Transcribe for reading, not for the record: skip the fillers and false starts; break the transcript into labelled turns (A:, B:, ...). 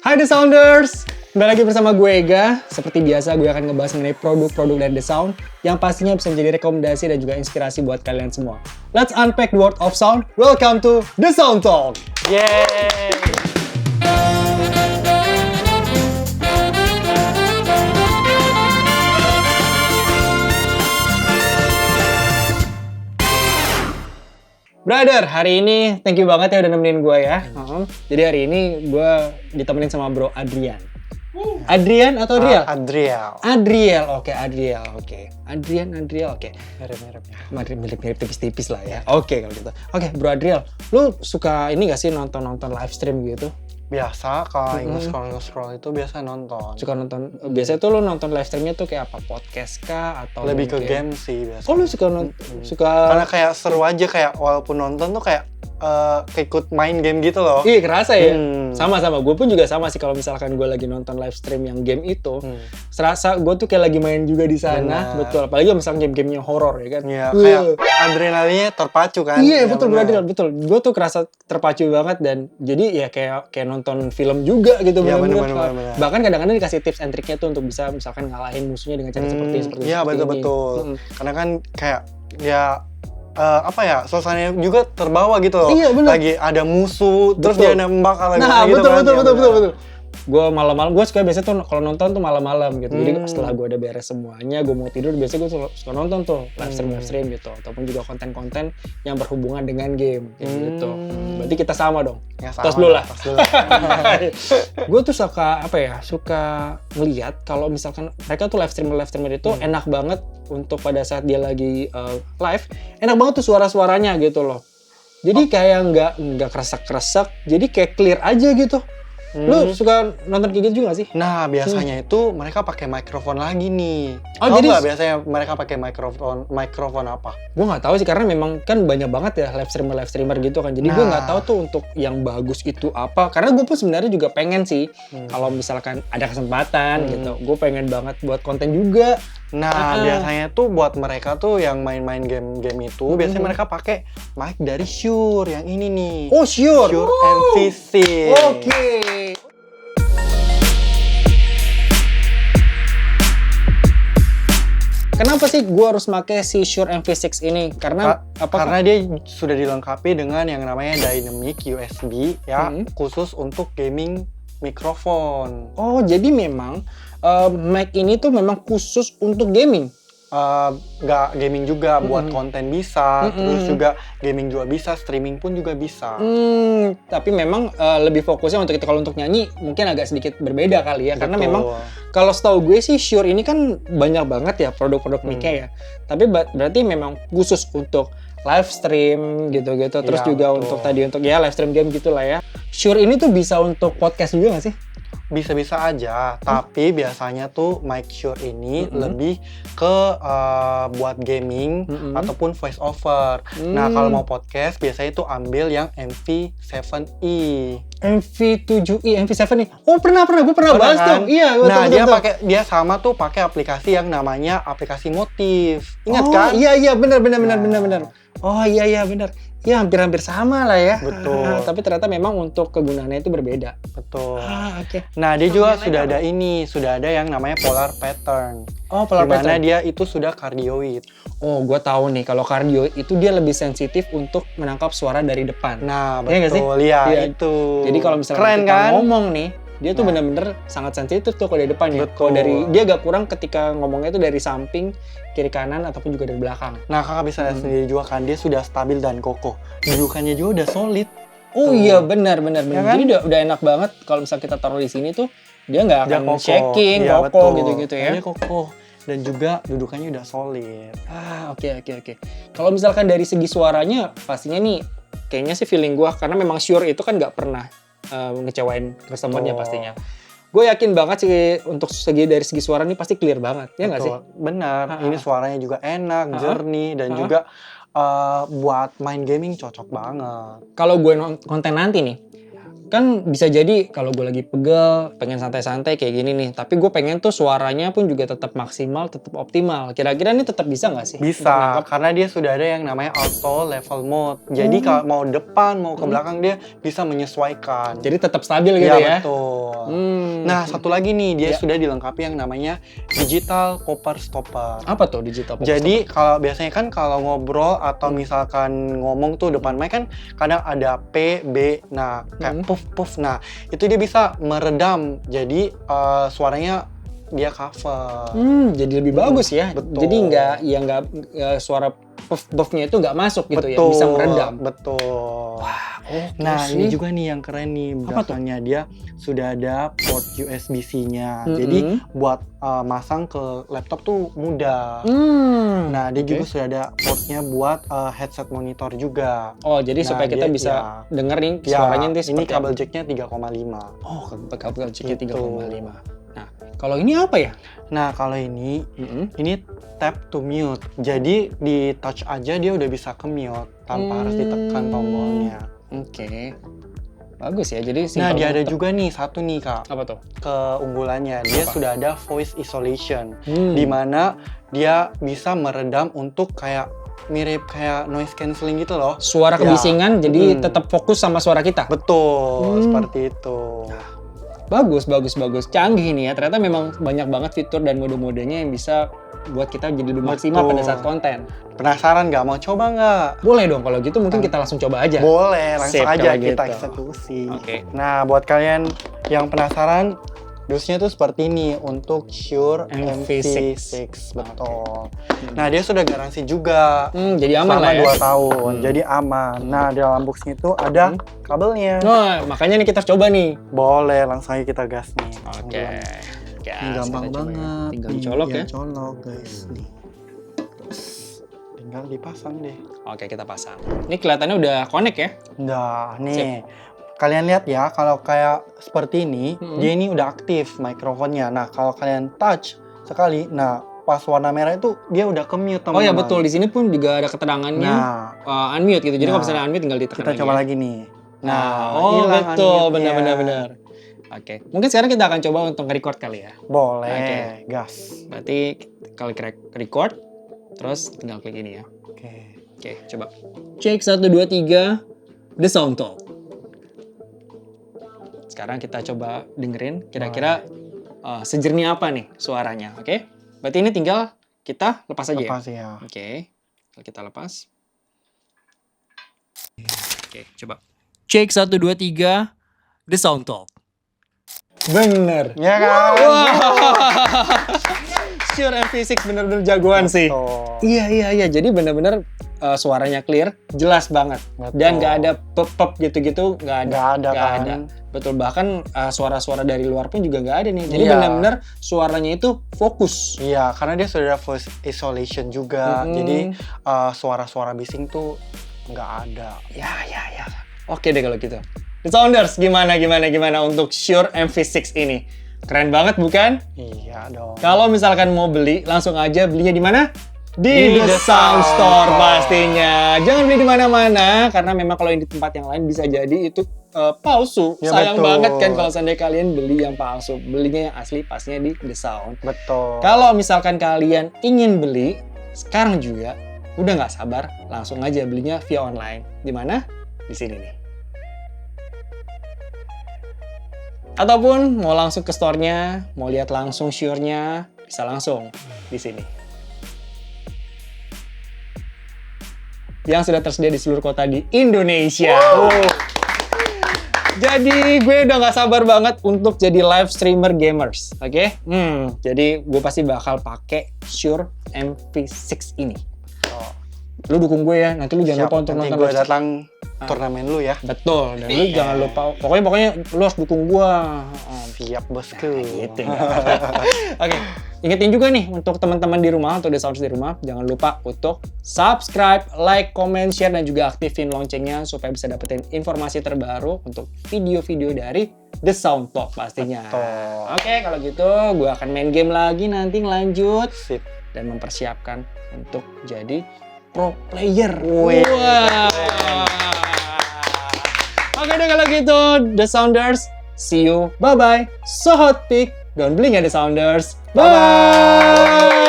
A: Hai The Sounders! Kembali lagi bersama gue Ega. Seperti biasa gue akan ngebahas mengenai produk-produk dari The Sound yang pastinya bisa menjadi rekomendasi dan juga inspirasi buat kalian semua. Let's unpack the world of sound. Welcome to The Sound Talk!
B: Yeay!
A: Brother, hari ini thank you banget ya udah nemenin gue ya. Jadi hari ini gue ditemenin sama Bro Adrian. Adrian atau Adriel?
B: Adriel.
A: Adriel, oke. Adriel, oke.
B: Mirip-mirip ya.
A: Mirip-mirip tipis-tipis lah ya. Oke kalau gitu. Oke, Bro Adriel, lu suka ini gak sih nonton live stream gitu?
B: Biasa kalau scroll itu biasa nonton.
A: Suka nonton, biasanya tuh lu nonton live streamnya tuh kayak apa? Podcast kah? Atau
B: Lebih ke
A: mungkin
B: game sih biasa.
A: Oh lu suka nonton?
B: Karena kayak seru aja, kayak walaupun nonton tuh kayak ikut main game gitu loh.
A: Iya kerasa ya. Sama-sama. Gue pun juga sama sih kalau misalkan gue lagi nonton live stream yang game itu, serasa gue tuh kayak lagi main juga di sana.
B: Benar.
A: Betul. Apalagi kalau misalkan game-game yang horor ya kan.
B: Iya, kayak adrenalinnya terpacu kan.
A: Iya
B: Ya,
A: betul
B: benar.
A: betul. Gue tuh kerasa terpacu banget dan jadi ya kayak nonton film juga gitu.
B: Iya,
A: bener-bener.
B: benar.
A: Bahkan kadang-kadang dikasih tips and triknya tuh untuk bisa misalkan ngalahin musuhnya dengan cara seperti ini.
B: Iya betul. Karena kan kayak ya suasananya juga terbawa gitu loh.
A: Iya, benar.
B: Lagi ada musuh, terus
A: Betul.
B: dia nembak lagi
A: Nah
B: gitu kan. Ya, benar.
A: betul. Gue malam-malam, gue suka biasanya tuh kalau nonton tuh malam-malam gitu. Jadi setelah gue udah beres semuanya, gue mau tidur, biasanya gue suka nonton tuh live stream gitu, ataupun juga konten-konten yang berhubungan dengan game gitu. Berarti kita sama dong.
B: Ya,
A: Tos
B: sama
A: dulu lah.
B: tos dulu.
A: Gue tuh suka ngeliat kalau misalkan mereka tuh live streamer itu enak banget untuk pada saat dia lagi live, enak banget tuh suara-suaranya gitu loh. Jadi kayak nggak kresek-kresek, jadi kayak clear aja gitu. Lu suka nonton kayak gitu juga gak sih?
B: Nah, biasanya itu mereka pakai mikrofon lagi nih.
A: Oh,
B: Tahu
A: jadi
B: nggak biasanya mereka pakai mikrofon apa?
A: Gue nggak tahu sih karena memang kan banyak banget ya live streamer gitu kan. Jadi gue nggak tahu tuh untuk yang bagus itu apa. Karena gue pun sebenarnya juga pengen sih kalau misalkan ada kesempatan gitu. Gue pengen banget buat konten juga.
B: Nah, biasanya tuh buat mereka tuh yang main-main game itu, biasanya mereka pakai mic dari Shure yang ini nih.
A: Oh Shure.
B: Shure MV6.
A: Oke. Kenapa sih gue harus pakai si Shure MV6 ini? Karena
B: Karena dia sudah dilengkapi dengan yang namanya Dynamic USB ya, khusus untuk gaming mikrofon.
A: Oh, jadi memang mic ini tuh memang khusus untuk gaming.
B: Nggak gaming juga, buat konten bisa, terus juga gaming juga bisa, streaming pun juga bisa.
A: Tapi memang lebih fokusnya untuk itu. Kalau untuk nyanyi mungkin agak sedikit berbeda kali ya. Karena
B: Betul.
A: memang kalau setahu gue sih Shure ini kan banyak banget ya produk-produk mic-nya ya. Tapi berarti memang khusus untuk live stream gitu-gitu. Terus
B: Iya,
A: juga
B: betul.
A: untuk tadi untuk ya live stream game gitulah ya. Shure ini tuh bisa untuk podcast juga nggak sih?
B: Bisa-bisa aja, tapi biasanya tuh mic Shure ini lebih ke buat gaming ataupun voice over. Nah, kalau mau podcast biasanya tuh ambil yang MV7i.
A: MV7i, MV7 nih. Oh pernah, gue pernah bahas tuh. Iya, betul,
B: Nah,
A: betul.
B: dia sama tuh pakai aplikasi yang namanya aplikasi Motif. Ingat kan?
A: Iya, benar. Oh iya, benar. Ya hampir sama lah ya.
B: Betul.
A: Tapi ternyata memang untuk kegunaannya itu berbeda.
B: Betul.
A: Oke.
B: Nah, dia juga sudah ada yang namanya polar pattern.
A: Oh, polar
B: Dimana
A: pattern.
B: dia itu sudah cardioid.
A: Oh, gue tahu nih kalau kardio itu dia lebih sensitif untuk menangkap suara dari depan.
B: Nah,
A: Iya nggak sih?
B: betul. Iya,
A: Iya.
B: itu.
A: Jadi kalau misalnya
B: keren
A: kita
B: kan?
A: ngomong nih, dia tuh bener-bener sangat sensitif tuh kalau dari depan ya. Kalau
B: Betul.
A: dia agak kurang ketika ngomongnya itu dari samping, kiri kanan ataupun juga dari belakang.
B: Nah, kakak bisa lihat sendiri juga kan, dia sudah stabil dan kokoh. Dudukannya juga udah solid.
A: Oh iya benar.
B: Ya kan?
A: Jadi udah enak banget kalau misalnya kita taruh di sini tuh dia nggak
B: Dia
A: akan
B: kokoh.
A: shaking,
B: Iya,
A: kokoh
B: betul.
A: gitu-gitu ya.
B: Dia kokoh. Dan juga dudukannya udah solid.
A: Oke. Kalau misalkan dari segi suaranya pastinya nih kayaknya sih feeling gua karena memang Shure itu kan nggak pernah ngecewain customer-nya
B: Betul.
A: pastinya. Gue yakin banget sih untuk dari segi suara nih pasti clear banget, ya nggak sih?
B: Betul. Benar. Ini suaranya juga enak, jernih, dan juga buat main gaming cocok banget.
A: Kalau gue konten nanti nih, kan bisa jadi kalau gue lagi pegel, pengen santai-santai kayak gini nih, tapi gue pengen tuh suaranya pun juga tetap maksimal, tetap optimal. Kira-kira ini tetap bisa nggak sih?
B: Bisa, karena dia sudah ada yang namanya auto level mode. Jadi kalau mau depan, mau ke belakang dia bisa menyesuaikan.
A: Jadi tetap stabil gitu ya?
B: Betul. Nah, satu lagi nih, dia sudah dilengkapi yang namanya digital popper stopper.
A: Apa tuh digital popper
B: Jadi kalau biasanya kan kalau ngobrol atau misalkan ngomong tuh depan mic kan kadang ada P, B, nah kayak puff. Nah, itu dia bisa meredam. Jadi suaranya dia cover.
A: Jadi lebih bagus ya.
B: Betul.
A: Jadi nggak suara puff-puffnya itu nggak masuk gitu ya,
B: Betul,
A: bisa meredam.
B: Betul.
A: Wah,
B: Nah, ini juga nih yang keren nih, belakangnya dia sudah ada port USB-C-nya. Jadi buat masang ke laptop tuh mudah. Nah, dia juga sudah ada portnya buat headset monitor juga.
A: Oh, jadi supaya kita bisa denger nih suaranya nanti
B: ini kabel jacknya 3,5.
A: Oh, kabel jacknya 3,5. Nah, kalau ini apa ya?
B: Nah, kalau ini tap to mute. Jadi di touch aja dia udah bisa ke mute tanpa harus ditekan tombolnya.
A: Oke. Bagus ya. Jadi
B: Nah, dia ada juga nih satu nih, Kak.
A: Apa tuh?
B: Keunggulannya. Dia sudah ada voice isolation. Di mana dia bisa meredam untuk kayak mirip kayak noise cancelling gitu loh.
A: Suara kebisingan jadi tetap fokus sama suara kita.
B: Betul, seperti itu.
A: Bagus. Canggih nih ya. Ternyata memang banyak banget fitur dan mode-modenya yang bisa buat kita jadi lebih maksimal pada saat konten.
B: Penasaran nggak? Mau coba nggak?
A: Boleh dong, kalau gitu mungkin kita langsung coba aja.
B: Boleh, langsung aja kita
A: gitu.
B: eksekusi.
A: Oke.
B: Nah, buat kalian yang penasaran, dusnya tuh seperti ini untuk Shure MV6. Betul. Nah, dia sudah garansi juga.
A: Jadi aman
B: selama
A: lah ya.
B: 2 tahun. Jadi aman. Nah, di dalam boxnya itu ada kabelnya.
A: Nah, makanya nih kita coba nih.
B: Boleh, langsung aja kita gas nih.
A: Oke.
B: Ini gampang banget.
A: Tinggal dicolok ya.
B: Colok, guys. Nih. Terus tinggal dipasang deh.
A: Oke, kita pasang. Ini kelihatannya udah connect ya?
B: Udah, nih. Kalian lihat ya, kalau kayak seperti ini, dia ini udah aktif mikrofonnya. Nah, kalau kalian touch sekali, nah pas warna merah itu dia udah ke mute, teman-teman.
A: Oh ya betul, di sini pun juga ada keterangannya unmute gitu. Jadi kalau misalnya unmute tinggal ditekan
B: kita
A: lagi.
B: coba lagi nih.
A: Nah, betul, benar. Oke, mungkin sekarang kita akan coba untuk nge-record kali ya.
B: Boleh, gas.
A: Berarti kalau record, terus tinggal klik ini ya. Oke, coba. Cek 1, 2, 3, The Sound Talk. Sekarang kita coba dengerin kira-kira sejernih apa nih suaranya, oke? Berarti ini tinggal kita lepas aja
B: ya?
A: Oke, kita lepas. Oke, coba. Cek 1, 2, 3, The Sound Talk. Bener.
B: Ya kan?
A: Shure MV6 bener-bener jagoan sih. Iya. Jadi bener-bener suaranya clear, jelas banget.
B: Betul.
A: Dan nggak ada pop gitu-gitu, nggak ada.
B: Kan?
A: Betul, bahkan suara-suara dari luar pun juga nggak ada nih. Jadi benar-benar suaranya itu fokus.
B: Iya, karena dia sudah ada voice isolation juga. Jadi suara-suara bising tuh nggak ada.
A: Ya. Oke deh kalau gitu. The Sounders, gimana untuk Shure MV6 ini? Keren banget bukan?
B: Iya dong.
A: Kalau misalkan mau beli, langsung aja belinya di mana? Di The Sound Store pastinya. Jangan beli di mana-mana karena memang kalau di tempat yang lain bisa jadi itu palsu.
B: Ya,
A: sayang
B: betul.
A: banget kan kalau seandainya kalian beli yang palsu. Belinya yang asli pastinya di The Sound.
B: Betul.
A: Kalau misalkan kalian ingin beli sekarang juga, udah nggak sabar, langsung aja belinya via online. Di mana? Di sini nih. Ataupun mau langsung ke store-nya, mau lihat langsung Shure-nya, bisa langsung di sini. Yang sudah tersedia di seluruh kota di Indonesia. Jadi gue udah gak sabar banget untuk jadi live streamer gamers, oke? Jadi gue pasti bakal pakai Shure MV6 ini. Lu dukung gue ya, nanti lu jangan lupa untuk nonton.
B: Nanti gue datang turnamen lu ya.
A: Betul, dan lu jangan lupa, pokoknya lu harus dukung gue.
B: Siap bosku.
A: Gitu. Oke, ingetin juga nih untuk teman-teman di rumah atau The Sounds di rumah, jangan lupa untuk subscribe, like, comment, share, dan juga aktifin loncengnya supaya bisa dapetin informasi terbaru untuk video-video dari The Sound Talk pastinya.
B: Betul.
A: Oke, kalau gitu gue akan main game lagi nanti lanjut.
B: Sip.
A: Dan mempersiapkan untuk jadi pro player.
B: Wih.
A: Oke udah kalau gitu, The Sounders, see you, bye-bye. So hot pick, don't blink ya The Sounders. Bye!